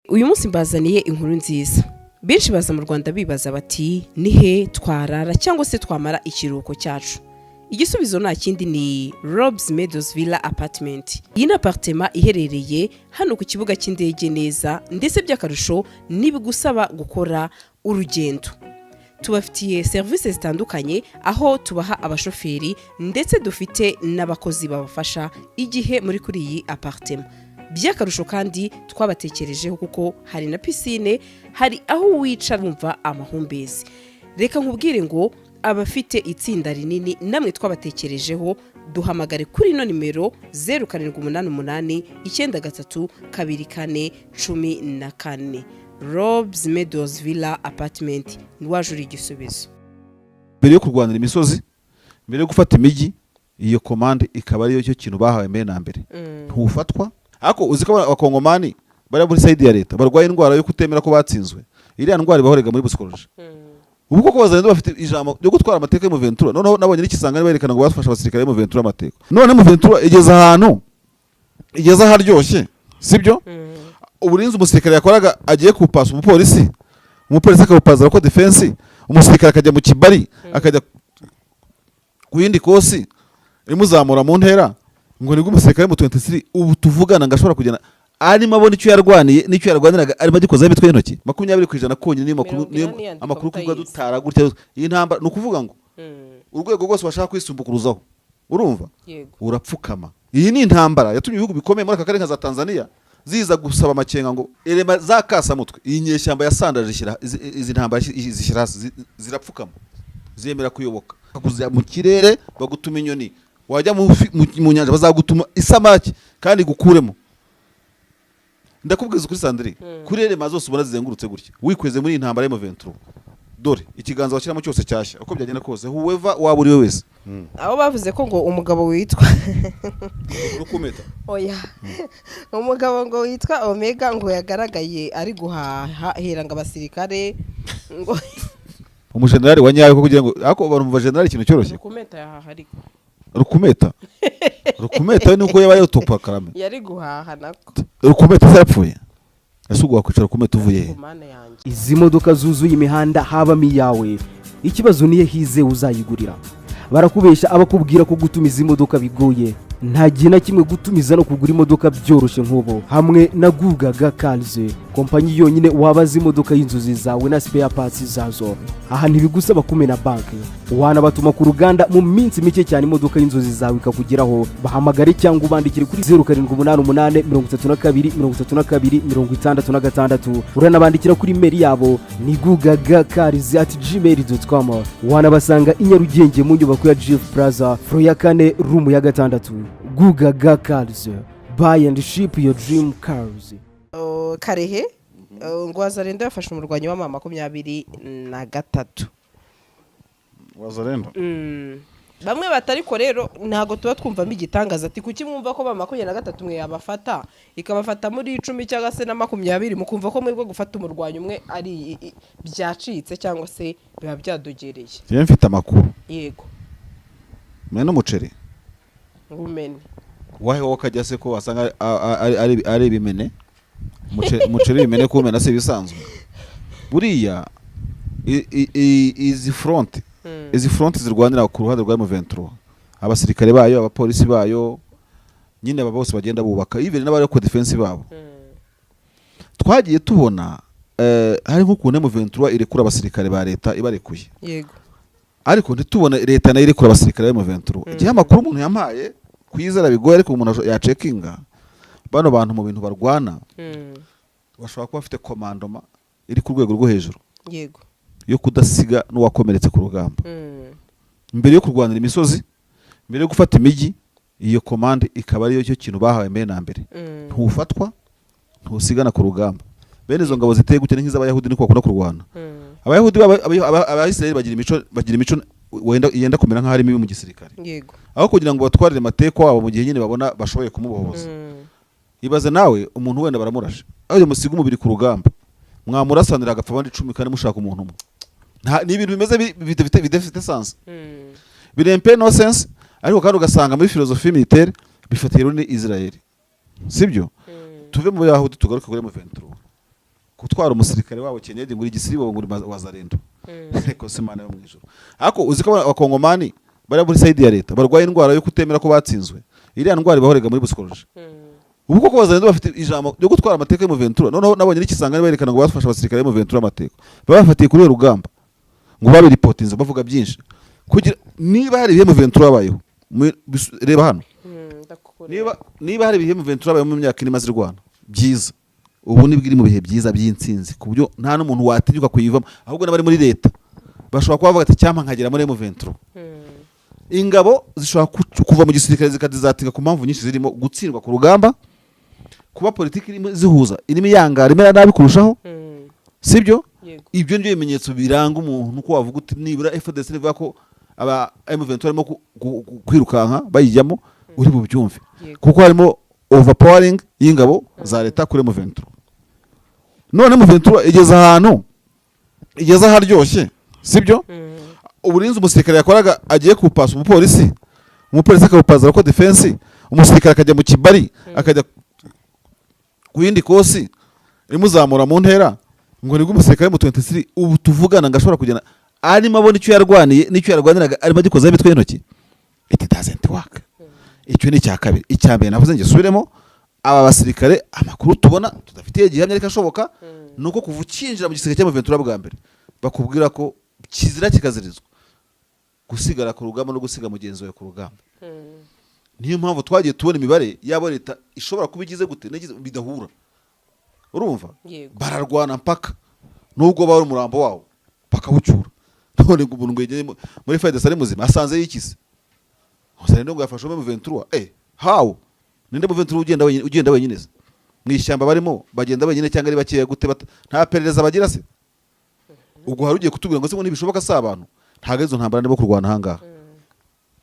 uyu munsi mbazaniye inkuru nziza. Benshi baza mu Rwanda bibaza bati nihe twarara cyangwa se twamara ikiruhuko cyacu. Igisubizo nta kindi ni Rob's Meadows Villa Apartment. Iyi ni apartment iherereye hano ku kibuga cy'indege neza, ndetse by'akarusho nibigusaba gukora urugendo. Tubafitiye services zitandukanye aho tubaha abashoferi ndetse dufite n'abakozi babafasha igihe muri kuri iyi apartment. By'akarusho kandi twabatekerejeho kuko hari na piscine, hari aho wicara wumva amahumbezi. Reka nkubwire ngo abafite itsinda rinini namwe twabatekerejeho, duhamagare kuri no nimero 0788 93 24 14. Rob's Meadows Villa Apartment niwajura igisubizo. Mbere yo kurwanira imisozi, mbere yo gufata imijyi, iyo commande ikaba ariyo cyo kintu bahawe mbere na mbere. Ntufatwa ako uziko abakongomani bari muri side ya leta barwaye indwara yo kutemera ko batsinzwe. Iriya ndwara bahorega muri psychology. Ubwo ko bazanye bafite ijambo ryo gutwara amateka yo mu Ventura. Noneho nabonye n'ikisanga berekana ngo bafasha abasirikare mu Ventura amateka. None mu Ventura igeze ahantu igeze aharyoshye, sibyo? Uburinzi umusirikare yakoraga agiye kupasa umupolisi akabupaza ko defense, umusirikare akajya mu kibari akajya ku yindi kosi imuzamura mu ntera ngo nibwo umusirikare mu 23 ubu tuvugana ngashobora kugena arimo abona icyo yarwaniye n'icyo yarwaniraga arimo agikoza imitwe y'intoki 20% konyine amakuru kuvuga dutara gutya. Iyi ntambara nukuvuga ngo urwego rwose bashaka kwisumbukuruzaho, urumva urapfukama. Iyi ni intambara yatumye ibihugu bikomeye muri aka karere nka za Tanzania ziza gusaba amakenga ngo elema za kasa mutwe. Iyi nyeshyamba yasandaje ishyira izi ntambara zishyira zirapfukama, ziyemera kuyoboka akuzya mu kirere bagutuma inyoni, wajya mu nyanja bazagutuma isamaki kandi gukuremo. Ndakubwiza kuri Sandri kuri elema zose ubona zizengurutse gutya wikweze muri intambara yo mu Ventura. Dore ikiganza washyiramo cyose cyashya uko byagenda kose whoever waba uri wese. Abo bavuze ko ngo umugabo witwa Rukumeta oya umugabo ngo witwa Omega ngo yagaragaye ari guhaha heranga abasirikare ngo umujenerali wa nyayo kugira ngo ako barumva generali ikintu cyoroshye. Rukumeta yahaha ariko Rukumeta nuko yabaye utopa karame yari guhaha nako. Rukumeta zarapfuye asugwa kwicara Rukumeta uvuye. Izi modoka zuzuye imihanda habamo iyawe, ikibazo niye hize uzayigurira. Barakubesha abakubwira ko gutumiza imodoka bigoye. Nta gihe na kimwe gutumiza no kugura imodoka byoroshye nk'ubo. Hamwe na Gugaga Cars, kompanyi yonyine wabaza imodoka y'inzozi zawe na spare parts zazo. Aha ntibigusaba kumena banki, wanabatuma ku ruganda mu minsi mike cyane imodoka y'inzozi zawe ikakugeraho. Bahamagare cyangwa ubandikire kuri 0788 32 32 66. Uranabandikira kuri mail yabo ni gugagacars@gmail.com. Wanabasanga i Nyarugenge mu nyubako ya Jeff Plaza floor ya 4 room ya 6. Gugaga Cars, buy and ship your dream cars. Karehe ngo Wazalendo yafashe umurwanyi wa mama 23. Wazalendo bamwe batariko rero ntago tuba twumvamo igitangaza ati kuki mwumva ko mama 23 mwe yabafata ikabafata muri 10 cyangwa se na 20 mukumva ko mwebwe gufata umurwanyi umwe ari byacitse cyangwa se biba byadogereye. Ye mfite amakuru. Yego mwe n'umuceri ngumene wahe wakajya se ko wasanga ari bimene umuceri bimene ko umena se bisanzwe buriya izi front zirwanira ku ruhande rwa M23, abasirikare bayo abapolisi bayo nyine aba bose bagenda bubaka even n'abari ko defense babo. Twagiye tubona hari nko ku M23 irekura abasirikare ba leta ibarekuye. Yego ariko ntitubona leta nayo irekura abasirikare ba M23. Igihe amakuru umuntu yampaye kwizera bigoye ariko umuntu ya checkinga bano bantu mu bintu barwana bashobora kuba bafite commandoma iri ku rwego rwo hejuru. Yego yo kudasiga n'uwakomeretse ku rugamba. Mbere yo kurwanira imisozi, mbere yo gufata imijyi, iyo commande ikaba ariyo cyo kintu bahawe mbere na mbere. Ntufatwa ntusigana ku rugamba. Bene izo ngabo ziteye gute nk'iz'abayahudi niko bakunda kurwana. Abayahudi abayisraeli bagira imico wenda yenda kumera nka harimo mu gisirikare. Yego aho kugira ngo batwarire amateko wabo mu gihe nyine babona bashoboye kumubohoza. Ibaze nawe umuntu wenda baramurashe aho musiga umubiri ku rugamba mwamurasanira agapfa abandi 10 kandi mushaka umuntu umwe. Ni ibintu bimeze bidafite sense. Birempe no sense ariko kandi ugasanga muri filosofi militaire bifatiye runi Israel. Sibyo? Tuve mu Yahudi tugaruka kuri M23. gutwara umusirikare wabo Kenyedi ngo igisiribo ngo wazarendo ariko se Imana yo mu ijuru ariko uzi ko abakongomani bari muri side ya leta barwaye indwara yo kutemera ko batsinzwe iriya ndwara bahorega muri psychology ubu koko bazarendo bafite ijambo ryo gutwara amateka yo mu Ventura noneho nabonye n'ikisanga berekana ngo bafasha abasirikare mu Ventura amateka babafatiye kuri rugamba ngo babe reportinze bavuga byinshi kugira niba hari ibihembo Ventura babayeho reba hano niba hari ibihembo Ventura babayeho mu myaka ine maze Rwanda byiza ubu nibwiri mu bihe byiza by'insinzi ku buryo nta n'umuntu watinyuka kuyivamo ahubwo n'abari muri leta bashobora kuba bavuga ati cyampa nkagera muri M23 ingabo zishobora kuva mu gisirikare zikadizatinga ku mpamvu nyinshi zirimo gutsindwa ku rugamba kuba politiki irimo zihuza irimo yangara imera nabi kurushaho sibyo ibyo nibyo bimenyetso biranga umuntu ko wavuga uti nibura FDC nivuga ko aba M23 barimo kwirukanka bayijyamo uri bubyumve kuko harimo overpowering y'ingabo za leta kuri M23 none M23 igeze aharyoshye sibyo uburinzi umusirikare yakoraga agiye kupasa umupolisi akabupaza ko defense umusirikare akajya mu kibari akajya ku yindi kosi imuzamura mu ntera ngo nibwo umusirikare mu 23 ubu tuvugana ngashobora kugena arimo abona icyo yarwaniye n'icyo yarwaniraga arimo agikozaho imitwe y'intoki it doesn't work icyo ni cya kabiri icya mbere navuze ngisubiremo aba basirikare amakuru tubona tudafitiye gihamya ariko ashoboka nuko kuva ukinjira mu gisirikare cy'Amaventura bwa mbere bakubwira ko kizira kikazirizwa gusigara ku rugamba no gusiga mugenzi wawe ku rugamba niyo mpamvu twagiye tubona imibare yabo leta ishobora kuba igize gute bidahura urumva bararwana mpaka nubwo bari umurambo wawo bakawucyura none ngo umuntu ngwegeye muri FDC ari muzima asanze yikize uzarendo ngo yafashe mu Ventura how ninde mu Ventura ugenda wenyine mu ishyamba barimo bagenda wenyine cyangwa ari bakiye gute nta perereza bagira se ubwo hari ugiye kutubwira ngo se ngo nibishoboka sa abantu ntago izo ntambara nibo kurwana hangaha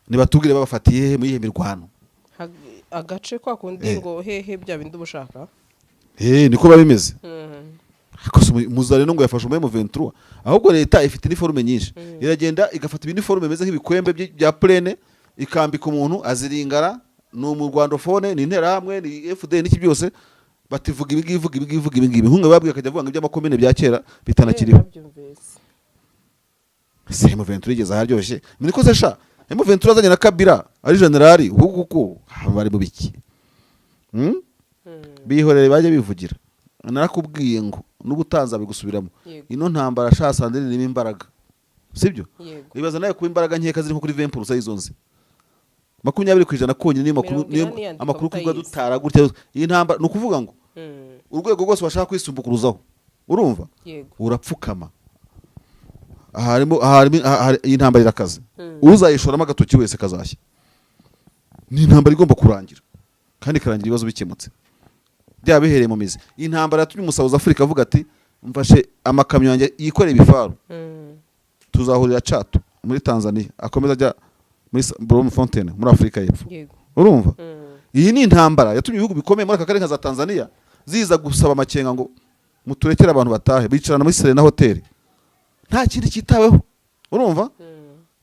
nibatubwire babafatiye mu yihe mirwano agace kwa kundi ngo hehe bya bindi ubushaka niko babimeze muzarendo ngo yafashe mu Ventura ahubwo leta ifite uniforme nyinshi iragenda igafata ibindi uniforme bimeze nk'ibikwembe bya plane ikambika umuntu aziringara no mu Rwandofone ni intera hamwe ni FD n'iki byose bativuga ibi hunga babwiye akajya avuga ngo iby'amakomine bya kera bitanakiriho se mu Ventura igeze aharyoshye niko se sha mu Ventura azanye na Kabila ari generali huguko bari mu biki bihorere bajye bivugira narakubwiye ngo n'ubutanza bigusubiramo ino ntambara shasande irimo imbaraga sibyo bibaza nawe kuba imbaraga nkeka ziri nko kuri 20% y'izonzi 20% konyine niyo amakuru kuvuga dutara gutya iyi ntambara no kuvuga ngo urwego rwose washaka kwisumbukuruzaho urumva urapfukama harimo iyi ntambara irakaze uzayishoramo agatoki wese kazashya ni intambara igomba kurangira kandi karangira ibibazo bikemutse byabihereye mu mizi iyi ntambara yatumye umusaza Afrika avuga ati mfashe amakamyo yanjye yikoreye ibifaru tuzahurira Chato muri Tanzania akomeza ajya muri Bloemfontein muri Afrika y'Epfo urumva iyi ni intambara yatumye ibihugu bikomeye muri aka karere nka za Tanzania ziza gusaba amakenga ngo muturekere abantu batahe bicarana muri Serena Hotel nta kindi kitaweho urumva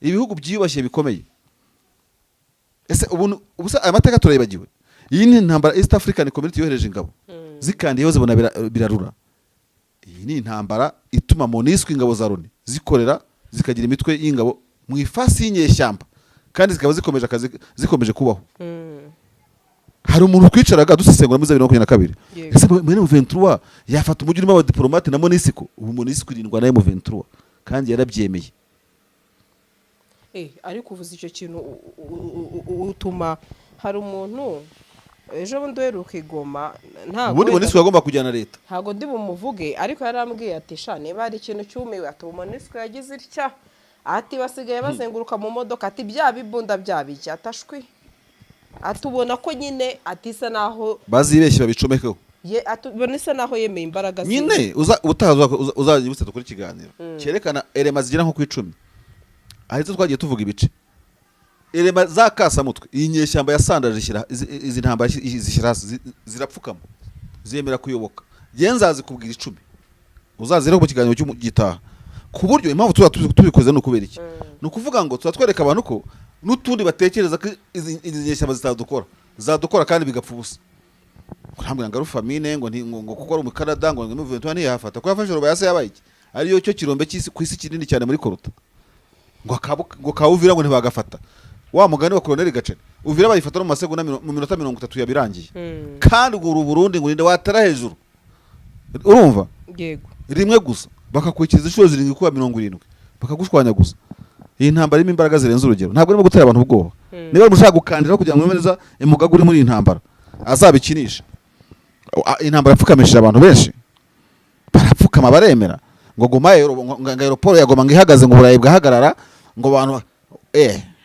ibihugu byiyubashye bikomeye ese ubusa aya mateka turayibagiwe iyi ni intambara East African Community yohereje ingabo zikandiyeho zibona birarura iyi ni intambara ituma MONUSCO ingabo za Loni zikorera zikagira imitwe y'ingabo mu ifasi y'inyeshyamba kandi zikaba zikomeje kubaho hari umuntu twicaraga dusesengura muri 2022 ese muri M23 yafata umujyi urimo abadiplomate na MONUSCO ubu MONUSCO irindwa na M23 kandi yarabyemeye ariko uvuze icyo kintu utuma hari umuntu ejo bundi weruka Igoma ubundi MONUSCO yagomba kujyana leta ntago ndi bumuvuge ariko yarambwiye ati sha niba ari ikintu cyumiwe ati MONUSCO yagize itya ati basigaye bazenguruka mu modoka ati bya bibunda byabiki atashwi atubona ko nyine atisa naho bazibeshye babicomekeho atubona isa naho yemeye imbaraga nyine uzajya kuri kiganiro cyerekana elema zigira nko ku 10 ahitse twagiye tuvuga ibice elema za kasamutwe iyi nyeshyamba yasandaje zishyira izi ntambara zishyira zirapfukama ziyemera kuyoboka genzazi kubwira 10 uzazira ku kiganiro cy'ugitaha ku buryo impamvu tubikoze no kubera iki no kuvuga ngo turatwereka abantu ko n'utundi batekereza ko izi nyeshyamba zadukora kandi bigapfa ubusa kurambwa ngo famine ngo kuko ari umukanada ngo M23 ntiyafata ko yafashe roba yase yabaye ariyo cyo kirombe cy'isi ku isi kinini cyane muri Koruta ngo kawuvira ngo ntibagafata wa mugani wa Colonel Gaceri uvira bayifata no mu masegonda mu minota 30 yabirangiye kandi ngo Burundi ngo ninde watara hejuru urumva yego rimwe gusa bakakwikiza inshuro zirindwi kuba 70 bakagushwanya gusa iyi ntambara irimo imbaraga zirenze urugero ntabwo irimo gutera abantu ubwoba niba mushaka gukandira kugira ngo mwemereza imugaga uri muri iyi ntambara azabikinisha intambara apfukamishije abantu benshi barapfukama baremera ngo goma aeroport yagoma ngo ihagaze ngo burayi bwahagarara ngo abantu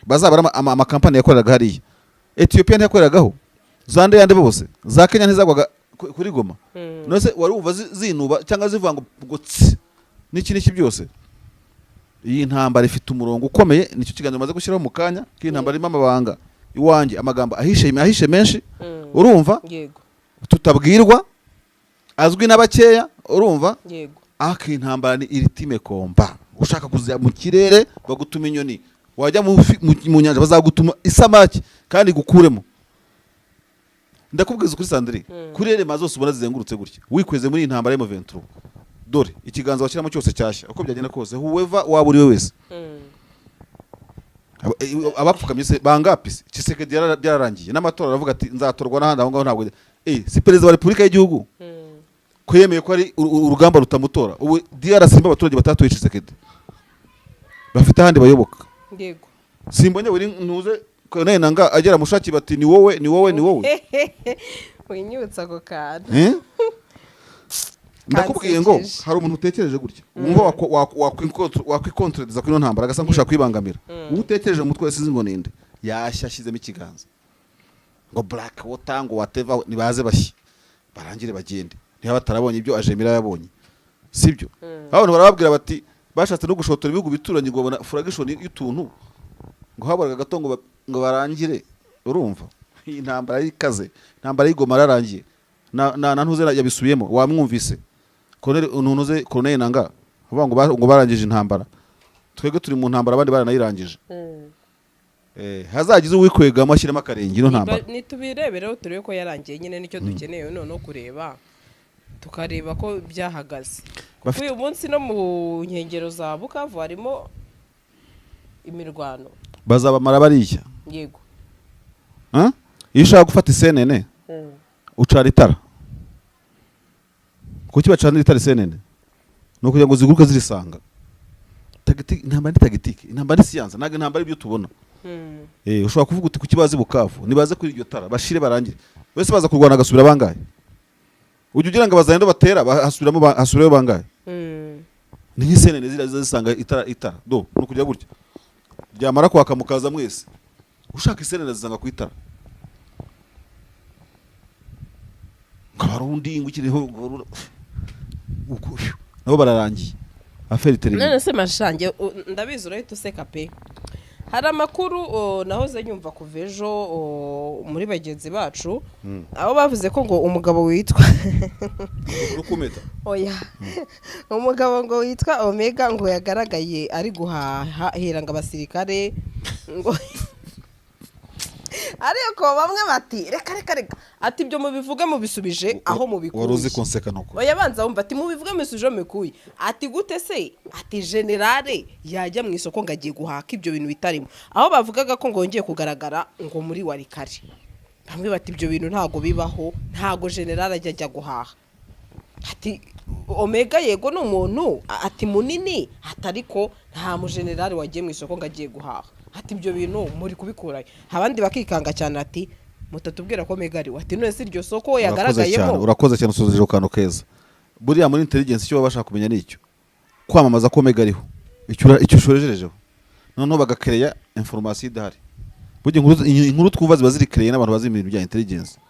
bazabara amakampani yakoreraga hariya Ethiopia ntiyakoreragaho zande yande bose za Kenya ntizagwaga kuri Goma nose wari uva zinuba cyangwa zivanga n'iki byose iyi ntambara ifite umurongo ukomeye nicyo kiganiro maze gushyiraho mu kanya k'intambara irimo amabanga iwanjye amagambo ahishe menshi urumva yego tutabwirwa azwi n'abakeya urumva yego intambara ni iritime komba ushaka kuzya mu kirere bagutuma inyoni wajya mu nyanja bazagutuma isamaki kandi gukuremo ndakubwiza kuri Sandrine kuri rema zose ubona zizengurutse gutya wikweze muri intambara ya M23 dore ikiganza washyiramo cyose cyashya uko byagenda kose whoever waba uri we wese abapfukamye se bangapi Tshisekedi byararangiye n'amatora aravuga ati nzatorwa n'ahandi aho ngaho ntabwo si perezida wa Repubulika y'igihugu ko yemeye ko ari urugamba rutamutora ubu DRC simba abaturage batatuye Tshisekedi bafite ahandi bayoboka yego simbonye buri ntuze naye nanga agera mushaki bati ni wowe winyutsa ko kantu ndakubwiye ngo hari umuntu utekereje gutya wumva wakwikontrediza kuri no ntambara agasa nkushaka kwibangamira utekereje mu mutwe wese ngo ninde yashyashizemo ikiganza ngo black water ngo whatever nibaze bashyi barangire bagende niba batarabonye ibyo Ajemira yabonye sibyo abantu barababwira bati bashatse no gushotora ibihugu bituranye ngo babona fragation y'utuntu ngo habaraga gato ngo barangire urumva iyi ntambara y'ikaze ntambara y'Igoma rarangiye na ntuze yabisubiyemo wamwumvise Colonel Nanga ngo barangije intambara twebwe turi mu ntambara abandi baranayirangije hazagize uwikwega amashyiramo akarenge ino ntambara nitubirebereho turebe ko yarangiye nyine nicyo dukeneye none kureba tukareba ko byahagaze kuko uyu munsi no mu nkengero za Bukavu harimo imirwano bazabamara bariya yego iyo ushaka gufata isenene ucara itara kuki bacanira itara isenene no kugira ngo ziguruke zirisanga intambara ni tagitike intambara ni siyansa ntabwo intambara ibyo tubona ushobora kuvuga uti kuki bazi Bukavu nibaze kuri iryo tara bashire barangire wese baza kurwana agasubira bangaye ujye ugira ngo abazayendo batera hasubirayo bangaye ni nk'isenene zisanga itara no kugira gutya byamara kwaka mukaza mwese ushaka isenene zisanga ku itara kabarundi ngukiriho nabo bararangiye aferi terine none se mashange ndabizi urahita useka pe hari amakuru nahoze nyumva kuva ejo muri bagenzi bacu aho bavuze ko ngo umugabo witwa rukumeta oya umugabo ngo witwa Omega ngo yagaragaye ari guhaha heranga abasirikare ngo ariko bamwe bati reka ati ibyo mubivuge mubisubije aho mubikuye waruzi konseka nuko oya banza wumva ati mubivuge musubije mubikuye ati gute se ati generale yajya mu isoko ngagiye guhaka ibyo bintu bitarimo aho bavugaga ko ngongeye kugaragara ngo muri warikari bamwe bati ibyo bintu ntago bibaho ntago generale ajya guhaha ati Omega yego ni umuntu ati munini atariko nta mu generale wagiye mu isoko ngagiye guhaha ati ibyo bintu muri kubikurayo abandi bakikanga cyane ati mutatubwira ko Omega ari ati none si iryo soko yagaragayemo urakoze cyane usuzije ukano keza buriya muri intelligence icyo babasha kumenya nicyo kwamamaza ko Omega ariho icyo ushorejerejeho noneho bagakereya information idahari burya inkuru twumva ziba ziri kereye n'abantu bazi ibintu bya intelligence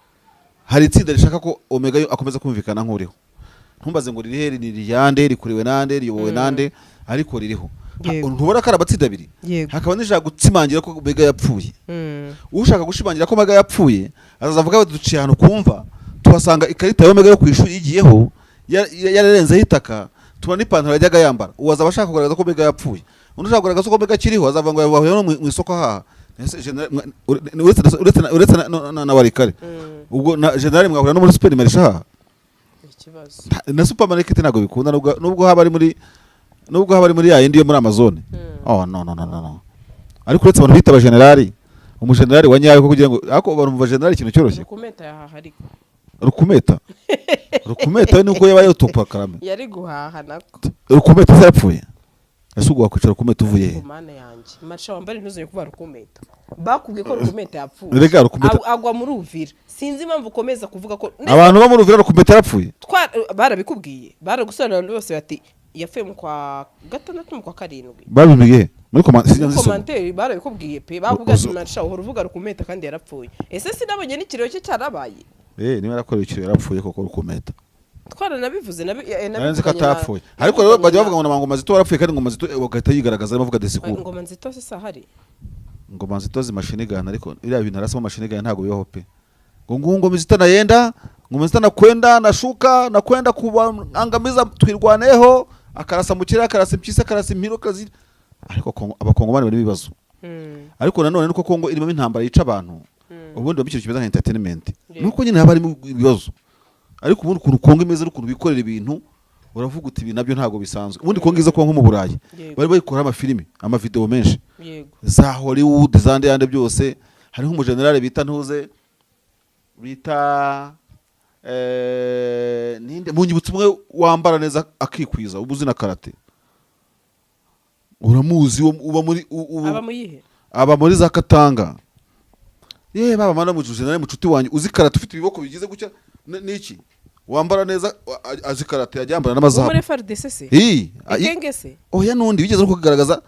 hari itsinda rishaka ko Omega akomeza kumvikana nk'uriho ntumbaze ngo riri heri ni riyande rikuriwe nande riyobowe nande ariko ririho ntubona ko ari abatsinda abiri hakaba n'ijana gutsimangira ko Omega yapfuye ushaka gushimangira ko Omega yapfuye azavuga duciye ahantu kumva tuhasanga ikarita ya Omega yo kwishuri igiyeho yararenzeho itaka tubona n'ipantaro yajyaga yambara uwaza abashaka kugaragaza ko Omega yapfuye undi ushaka kugaragaza ko Omega akiriho azavuga ngo yabahuye no mu isoko haha uretse na warikare ubwo na generali mwahura no muri supermarché ha ikibazo na supermarket ntabwo bikunda nubwo haba ari muri ya yindi yo muri Amazon. Oh no ariko uretse abantu bita abajenerali umujenerali wa nyayo ko kugira ngo ako abantu mu bajenerali ikintu cyoroshye rukumeta yahaha ariko rukumeta nuko yaba yotopa karame yari guhaha nako rukumeta zarapfuye ese ugwa kwicara rukumeta uvuye he kumana yanjye masha wambare ntuzanye kuba rukumeta bakubwiye ko rukumeta yapfuye rega rukumeta agwa muri Uvira sinzi impamvu ukomeza kuvuga ko abantu bo muri Uvira rukumeta yarapfuye barabikubwiye baragusobanurira bose bati yapfuye mu kwa gatandatu mu kwa karindwi babimbwiye muri komanteri barabikubwiye pe bakubwiye ati masha uhora uvuga rukumeta kandi yarapfuye ese sinabonye n'ikiriyo cye cyarabaye niba yarakoreye ikiriyo yarapfuye koko rukumeta twaranabivuze nabivuze ko atapfuye ariko rero bajya bavuga ngo Ngoma Nzito warapfuye kandi Ngoma Nzito bagahita yigaragaza bavuga desikuru Ngoma Nzito se sahari Ngoma Nzito mashini gana ariko ila bintu arasoma mashini gana ntago bibaho pe ngo Ngoma Nzito naenda Ngoma Nzito nakwenda nashuka nakwenda kuangamiza twirwaneho akarasa mukira akarasa impyisa akarasa impiro kazi ariko abakongomani bari bibazo ariko nanone nuko Kongo irimo intambara yica abantu ubundi bamikira kimeza nka entertainment nuko nyine haba harimo ibibazo ariko ubundi ukuntu Kongo imeze n'ukuntu bikorera ibintu uravuga uti ibi nabyo ntago bisanzwe ubundi Kongo iza kuba nko mu Burayi bari bayikora amafilimi amavideo menshi za Hollywood zande yande byose hari nk'umujenerali bita ntuze bita ninde munyibutse umwe wambara neza akikwiza ubuzi na karate uramuzi aba muri za Katanga baba mana mu generali mucuti wanyu uzi karate ufite ibiboko bigize gucya niki wambara neza azi karate yajyambara n'amazahabu muri FARDC ikengese oya nundi bigeze no kugaragaza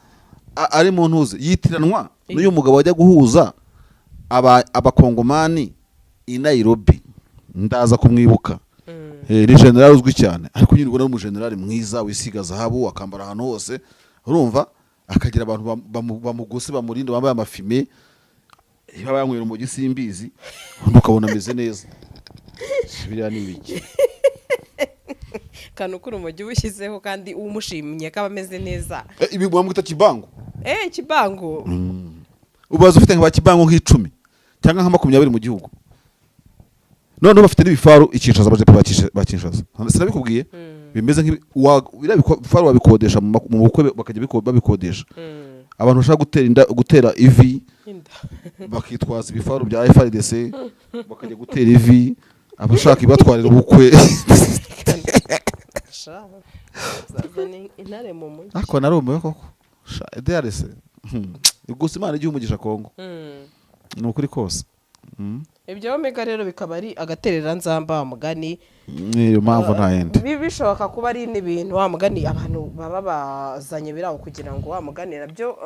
ari mu ntuze yitiranwa n'uyu mugabo wajya guhuza abakongomani i Nairobi ndaza kumwibuka ni general uzwi cyane ariko nyine ubona umujenerali mwiza wisiga zahabu akambara ahantu hose urumva akagira abantu bamugose bamurinda bambaye amafime baba yanywera mu gisimbizi ukabona ameze neza biriya ni ibiki kanukuru mu gihe ushyizeho kandi umushimye ko ameze neza ibi mwamwita kibango kibango ubaza ufite nka kibango nk'icumi cyangwa nka 20 mu gihugu none bafite n'ibifaru icyishaza baje bakinshaza sinabikubwiye bimeze nk'ibifaru babikodesha mu bukwe bakajya babikodesha abantu bashaka gutera ivi bakitwaza ibifaru bya FARDC bakajya gutera ivi abashaka ibatwarira ubukwe ako narumiwe koko DRC gusa Imana igihe umugisha Kongo ni ukuri kose ibyo Omega rero bikaba ari agaterera nzamba wa mugani niyo mpamvu nta yindi bishoboka kuba ari n'ibintu wa mugani abantu baba bazanye biraho kugira ngo wa mugani nabyo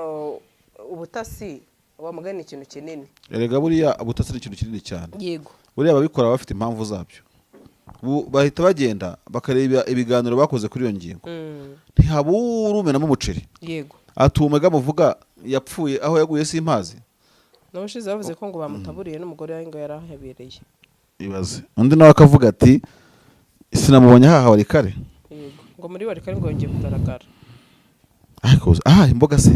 ubutasi wa mugani ikintu kinini erega buriya ubutasi ni ikintu kinini cyane yego buriya babikora bafite impamvu zabyo bahita bagenda bakareba ibiganiro bakoze kuri iyo ngingo ntihabura umenamo umuceri yego Omega muvuga yapfuye aho yaguye simpazi n'ubushize bavuze ko ngo bamutaburiye n'umugore we ngo yarahabereye ibaze undi nawe akavuga ati sinamubonye haha wari kare yego ngo muri wari kare ngo yongeye kugaragara ariko imboga se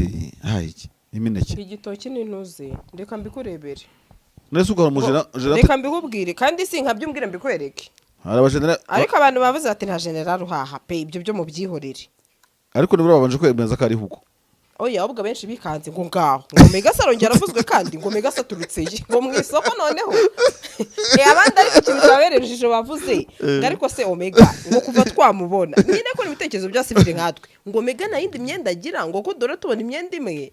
iki imineke igitoki n'intuze reka mbikurebere nese ugora mujera reka mbikubwire kandi si nkabyumbwire mbikwereke ariko abantu bavuze ati nta general uhaha pe ibyo byo mu byihorere ariko nibura babanje kwemeza ko ari huko oya ahubwo benshi bikanze ngo ngaho ngo Mega sarongera aravuzwe kandi ngo Mega saturutse ngo mu isoko noneho abandi ariko ikintu cyaberereje bavuze ariko se Omega ngo kuva twamubona nyine ko ibitekerezo byasibije nkatwe ngo Mega na yindi myenda agira ngo ko dore tubona imyenda imwe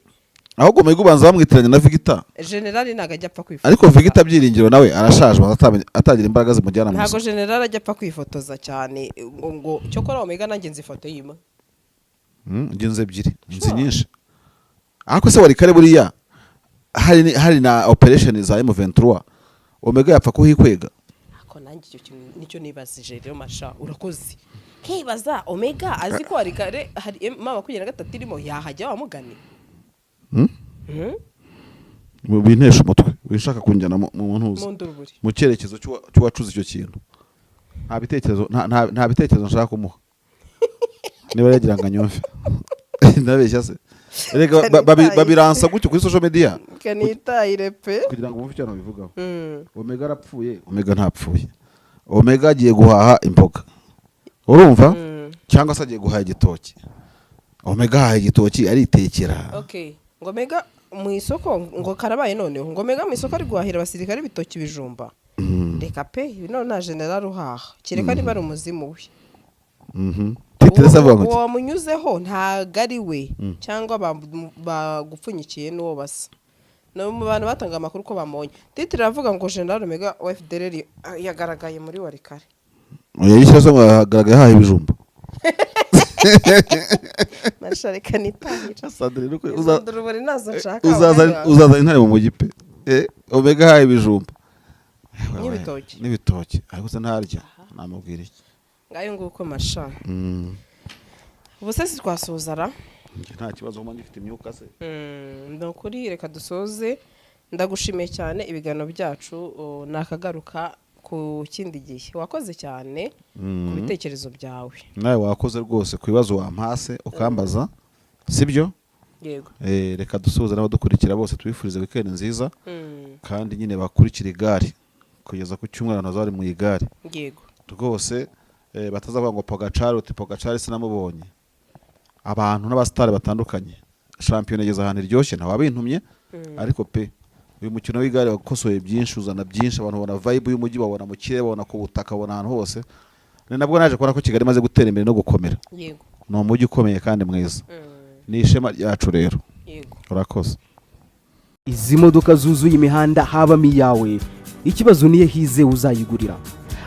ahubwo Omega ubanza bamwitiranya na Victor general ntago ajya apfa kwifotoza ariko Victor byiringiro nawe arashaje atagira imbaraga zimujyana mu ntago general ajya apfa kwifotoza cyane ngo cyo kora Omega nanjye nzifoto yima ngenze ebyiri nzi nyinshi ariko se wari kare buriya hari na operation za M23 Omega yapfa kuhikwega ako nanjye icyo kintu nicyo nibazije rero masha urakoze kibaza Omega azi ko wari kare hari mama 23 irimo yahajya wamugani mu bintesha umutwe wishaka kunjyana mu ntuza mu cyerekezo cy'uwacuze icyo kintu nta bitekerezo nshaka kumuha niba yagira ngo anyumve ndabeshya se Erega babiransa gutyo kuri social media kanitayire pe kugira ngo bumve cyane bivugaho. Omega arapfuye, Omega ntapfuye. Omega agiye guhaha imboga, urumva? Cyangwa se agiye guhaha igitoki. Omega ahaha igitoki aritekera. Okay, ngo Omega mu isoko ngo karabaye noneho ngo Omega mu isoko ari guhahira abasirikare bitoki bijumba. Reka pe none na general uhaha kireka niba ari umuzimu we. Titiresa vuga ngo uwo munyuzeho ntagari we cyangwa bagupfunyikiye n'uwo basa. No mu bantu batanga amakuru ko bamonye. Titira avuga ngo General Omega wa FDLR yagaragaye muri Warikare. Yayishazo agaragaye haha ibijumba. Mashareka nitahira. Sadre nuko uzadurubari nazo nshaka. Uzaza intare mu mugi pe. Omega haha ibijumba. N'ibitoki. Ariko se ntarya namubwira iki. Ngayo nguko masha. Ubuse twasozara. Nta kibazo ho ngifite imyuka se. Ndokuri reka dusoze. Ndagushimiye cyane ibiganiro byacu nakagaruka ku kindi gihe. Wakoze cyane ku bitekerezo byawe. Nawe wakoze rwose ku bibazo wampase ukambaza. Sibyo? Yego. Reka dusoze nabo dukurikira bose tubifurize weekend nziza. Kandi nyine bakurikira igare kugeza ku cyumweru nazari mu igare. Yego. Rwose batazavuga ngo Pogacar sinamubonye. Abantu n'abastari batandukanye champion yageze ahantu iryoshye nta wabintumye ariko pe uyu mukino w'igare wakosoye byinshi uzana byinshi abantu babona vibe y'umujyi babona mu kirere babona ku butaka babona ahantu hose ni nabwo naje kubona ko Kigali imaze gutera imbere no gukomera. Yego. Ni umujyi ukomeye kandi mwiza. Ni ishema ryacu rero. Yego. Urakoze. Izi modoka zuzuye imihanda habamo iyawe ikibazo niye hize uzayigurira.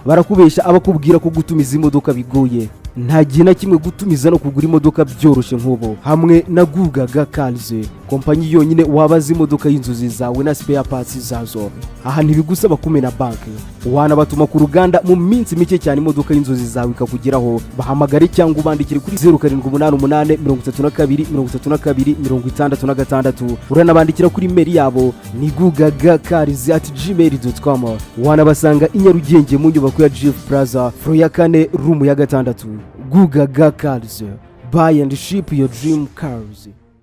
Barakubesha abakubwira ko gutumiza imodoka bigoye. Nta gihe na kimwe gutumiza no kugura imodoka byoroshye nk'ubo. Hamwe na Gugaga Cars, kompanyi yonyine wabaza imodoka y'inzozi zawe na spare parts zazo. Aha ntibigusaba kumena banki. Wanabatuma ku ruganda mu minsi mike cyane imodoka y'inzozi zawe ikakugeraho. Bahamagare cyangwa ubandikire kuri 0788333266. Uranabandikira kuri mail yabo ni gugagacars@gmail.com. Wanabasanga i Nyarugenge mu nyubako ya GF Plaza, floor ya 4 room ya 6. Gugaga Cars, buy and ship your dream cars.